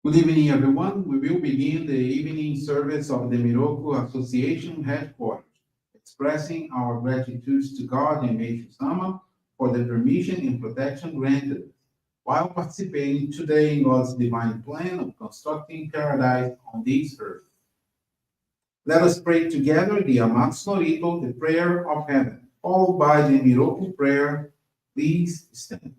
Good evening, everyone. We will begin the evening service of the Miroku Association headquarters, expressing our gratitude to God and Meishu-sama for the permission and protection granted while participating today in God's divine plan of constructing paradise on this earth. Let us pray together the Amatsu-Norito, the prayer of heaven, followed by the Miroku Prayer. Please stand.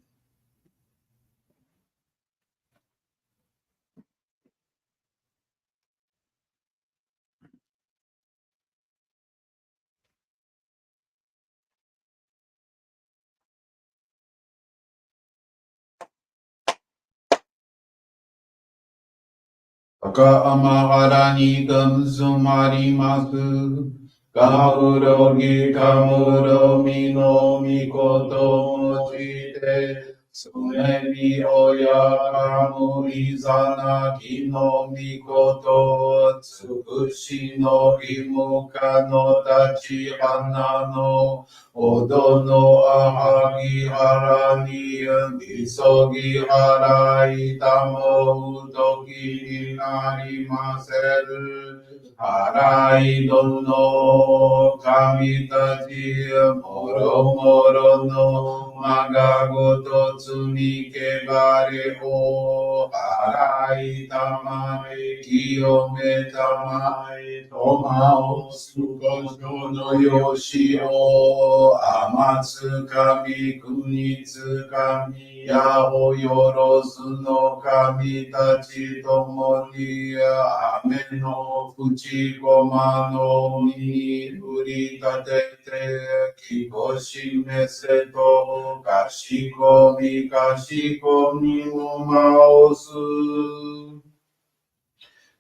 Amaharani Gamsumarimasu Kamurogi Kamuro Mino Mikoto Mochite Sunebi Oya Kamu Izana Kino Mikoto Tsukushi no Imuka no Tachi Hanano Odo no ahagi harani misogi harai tamo utoki nari maseru harai dono kamitachi moro moro no magagoto tsunike bare o harai tamai kiyome tamai tomao sukojo no yoshi o amatsu kami kunitsu kami yao yorozu no kami tachi tomo ni ame no fuchi goma no mi uri tatete kikoshi meseto kashiko mi mo maosu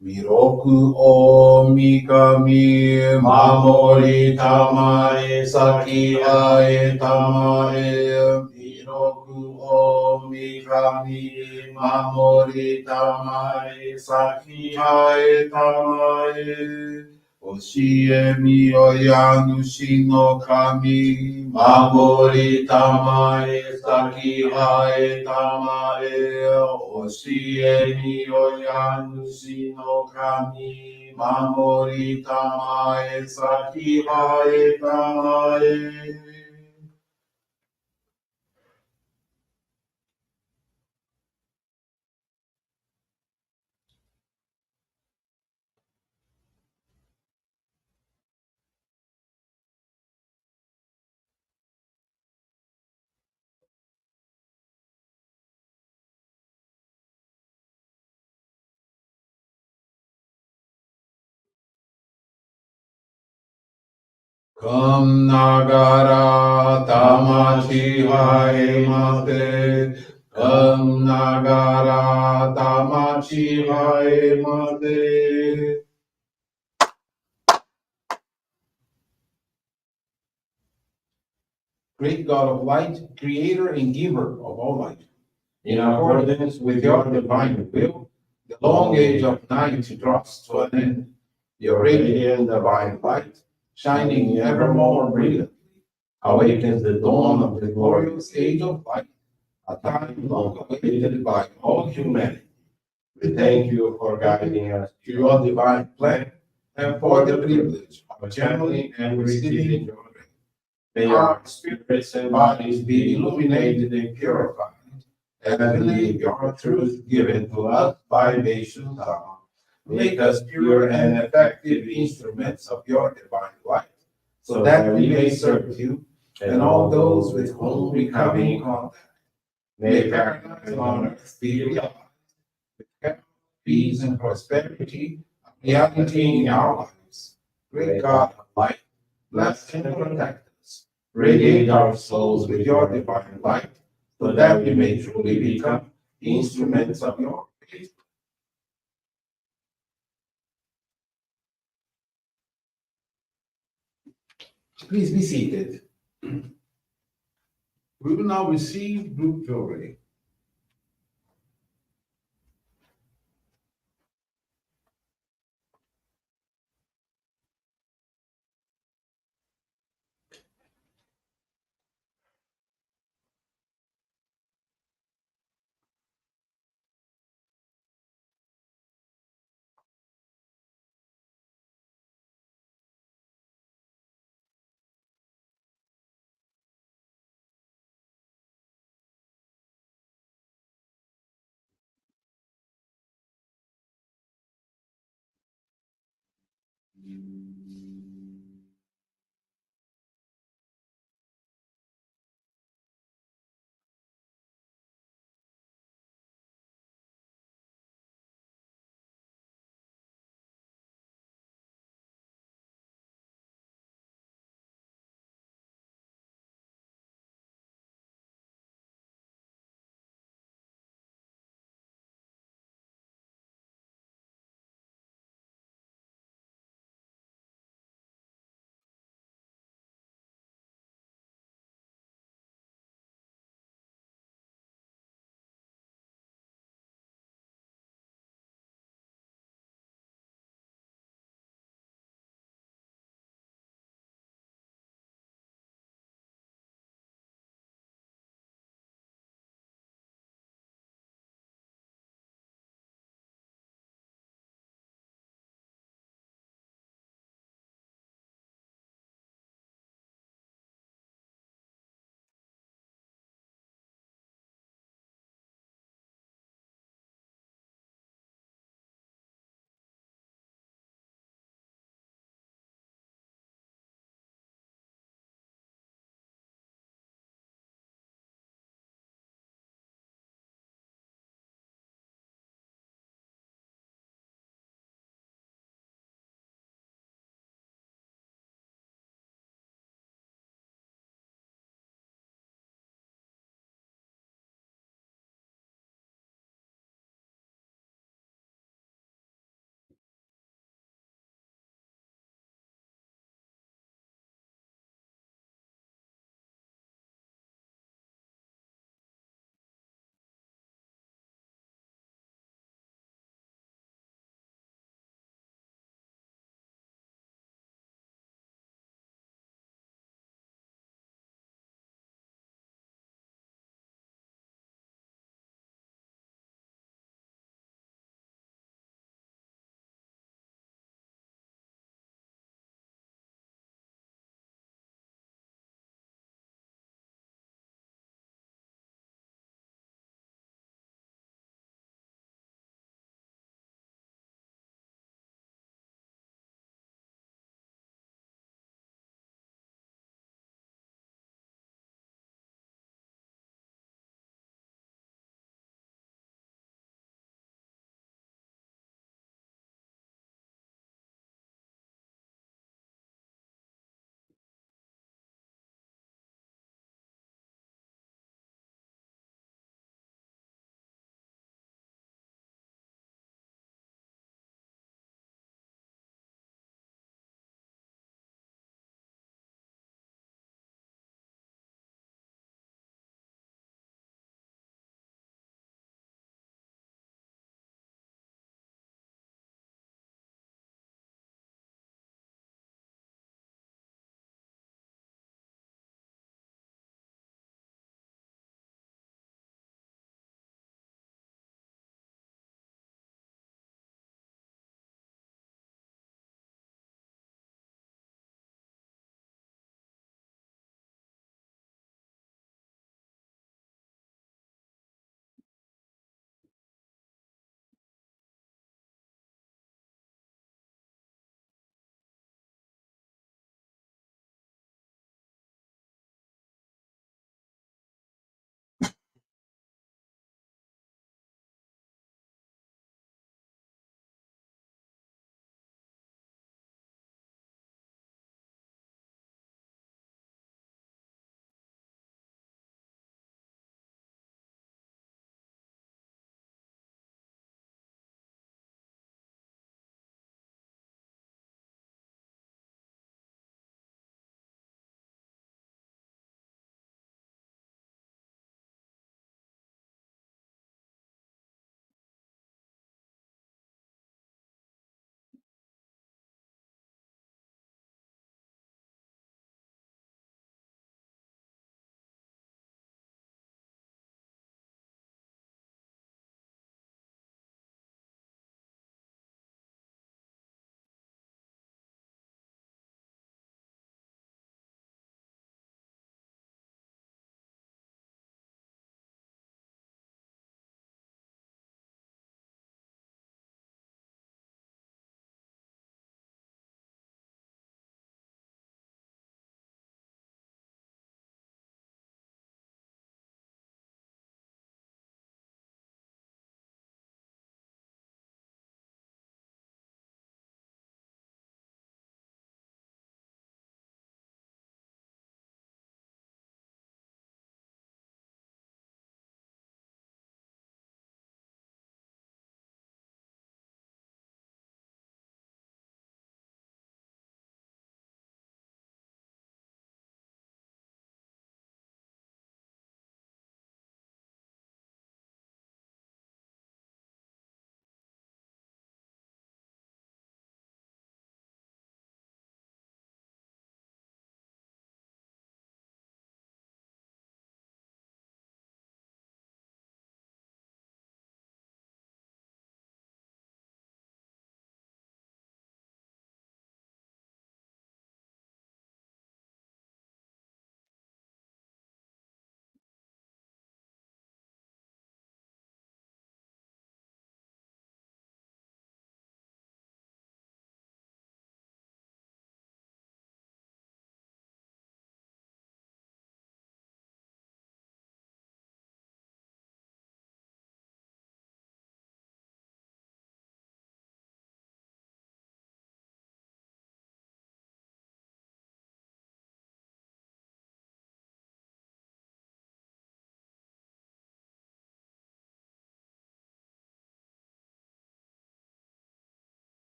Miroku o mikami mamori tamae saki ae tamae Miroku o mikami mamori tamae saki ae tamae Oshie mi oyanushi no kami mamori tamae saki hae tamae Oshie mi oyanushi no kami mamori tamae saki hae tamae Kam nagara tamachi hae mate Kam nagara tamachi hae mate Great God of light, creator and giver of all light, in accordance with your divine will, the long age of night draws to an end. Your radiant divine light, shining evermore brilliantly, awakens the dawn of the glorious age of light, a time long awaited by all humanity. We thank you for guiding us to your divine plan and for the privilege of channeling and receiving your grace. May our spirits and bodies be illuminated and purified, and believe your truth given to us by Meishu-sama. Make us pure and effective instruments of your divine light, so that we may serve you and all those with whom we come in contact. May paradise on earth be realized with health, peace, and prosperity, a reality in our lives. Great God of light, bless and protect us. Radiate our souls with your divine light, so that we may truly become instruments of your grace. Please be seated. We will now receive group Johrei.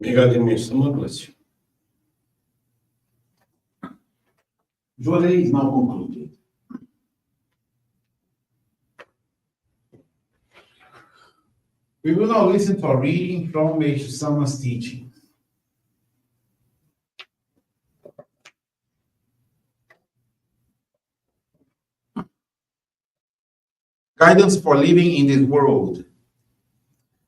May God in Meishu-sama bless you. Johrei is now concluded. We will now listen to a reading from Meishu-sama's teaching. Guidance for living in this world.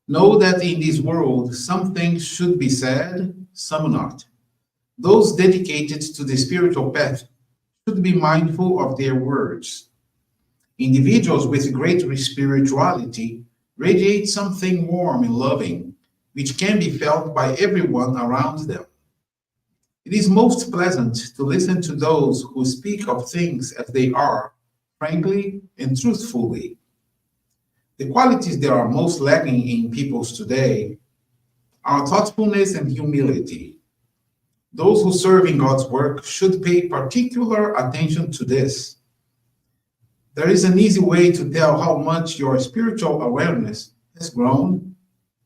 Know that in this world, some things should be said, some not. Those dedicated to the spiritual path should be mindful of their words. Individuals with great spirituality radiate something warm and loving, which can be felt by everyone around them. It is most pleasant to listen to those who speak of things as they are, frankly and truthfully. The qualities that are most lacking in peoples today are thoughtfulness and humility. Those who serve in God's work should pay particular attention to this. There is an easy way to tell how much your spiritual awareness has grown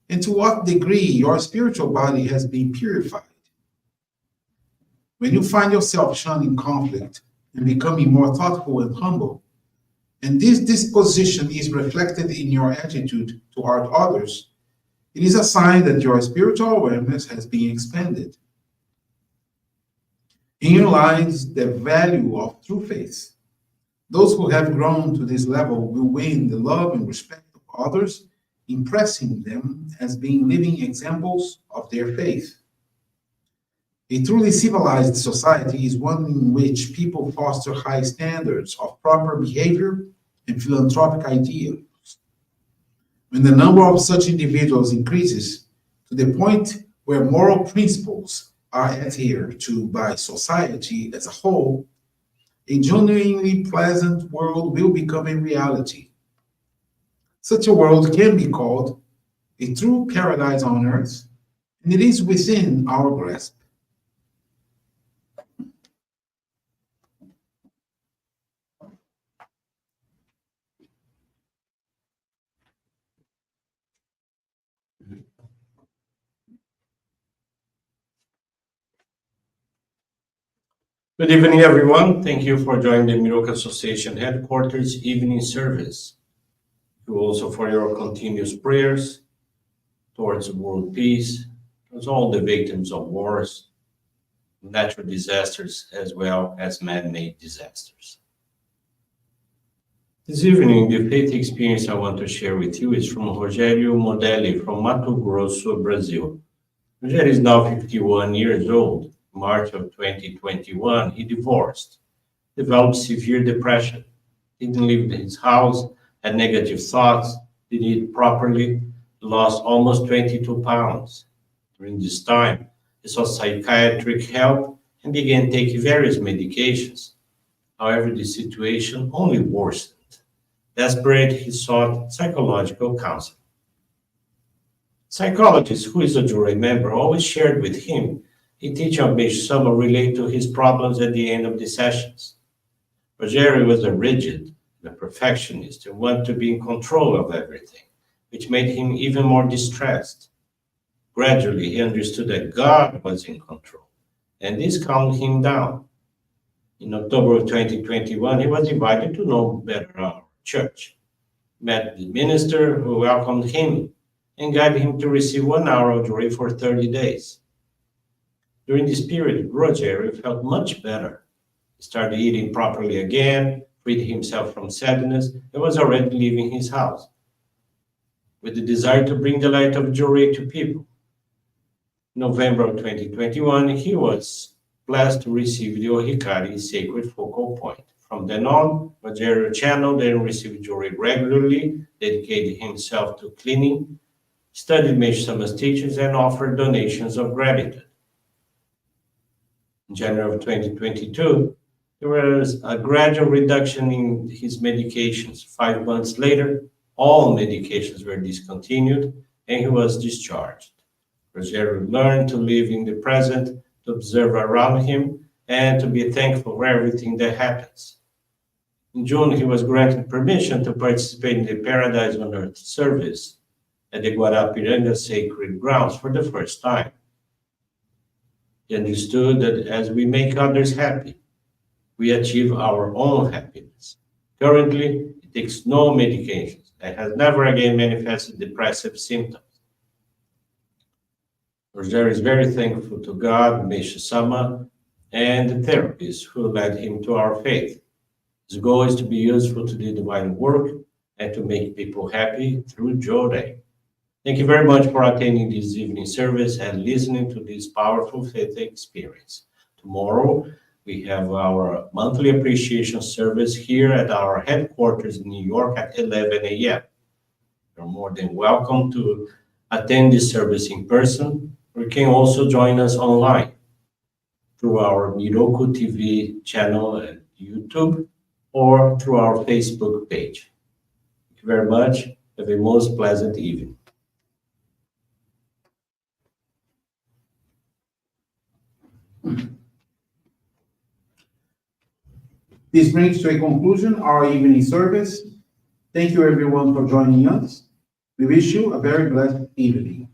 and to what degree your spiritual body has been purified. When you find yourself shunning conflict and becoming more thoughtful and humble, and this disposition is reflected in your attitude toward others, it is a sign that your spiritual awareness has been expanded. Here lies the value of true faith. Those who have grown to this level will win the love and respect of others, impressing them as being living examples of their faith. A truly civilized society is one in which people foster high standards of proper behavior and philanthropic ideals. When the number of such individuals increases to the point where moral principles are adhered to by society as a whole, a genuinely pleasant world will become a reality. Such a world can be called a true paradise on earth, and it is within our grasp. Good evening, everyone. Thank you for joining the Miroku Association headquarters evening service. Thank you also for your continuous prayers towards world peace, towards all the victims of wars, natural disasters, as well as man-made disasters. This evening, the faith experience I want to share with you is from Rogério Modelli from Mato Grosso, Brazil. Rogério is now 51 years old. March of 2021, he divorced, developed severe depression, didn't leave his house, had negative thoughts, didn't eat properly, lost almost 22 pounds. During this time, he sought psychiatric help and began taking various medications. However, the situation only worsened. Desperate, he sought psychological counseling. Psychologist, who is a Johrei member, always shared with him a teaching of Meishu-sama relate to his problems at the end of the sessions. Johrei was a rigid, a perfectionist, and wanted to be in control of everything, which made him even more distressed. Gradually, he understood that God was in control, and this calmed him down. In October of 2021, he was invited to know better our church, met the minister who welcomed him and guided him to receive 1 hour of Johrei for 30 days. During this period, Johrei felt much better. He started eating properly again, freed himself from sadness, and was already leaving his house with the desire to bring the light of Johrei to people. In November of 2021, he was blessed to receive the Ohikari sacred focal point. From then on, Johrei channeled and received Johrei regularly, dedicated himself to cleaning, studied Meishu-sama's teachings, and offered donations of gratitude. In January of 2022, there was a gradual reduction in his medications. 5 months later, all medications were discontinued and he was discharged. Johrei learned to live in the present, to observe around him, and to be thankful for everything that happens. In June, he was granted permission to participate in the Paradise on Earth service at the Guarapiranga Sacred Grounds for the first time. He understood that as we make others happy, we achieve our own happiness. Currently, he takes no medications and has never again manifested depressive symptoms. Roger is very thankful to God, Meishu-sama, and the therapists who led him to our faith. His goal is to be useful to the divine work and to make people happy through Johrei. Thank you very much for attending this evening service and listening to this powerful faith experience. Tomorrow, we have our monthly appreciation service here at our headquarters in New York at 11 a.m. You're more than welcome to attend this service in person. You can also join us online through our Miroku TV channel at YouTube or through our Facebook page. Thank you very much. Have a most pleasant evening. This brings to a conclusion our evening service. Thank you everyone for joining us. We wish you a very blessed evening.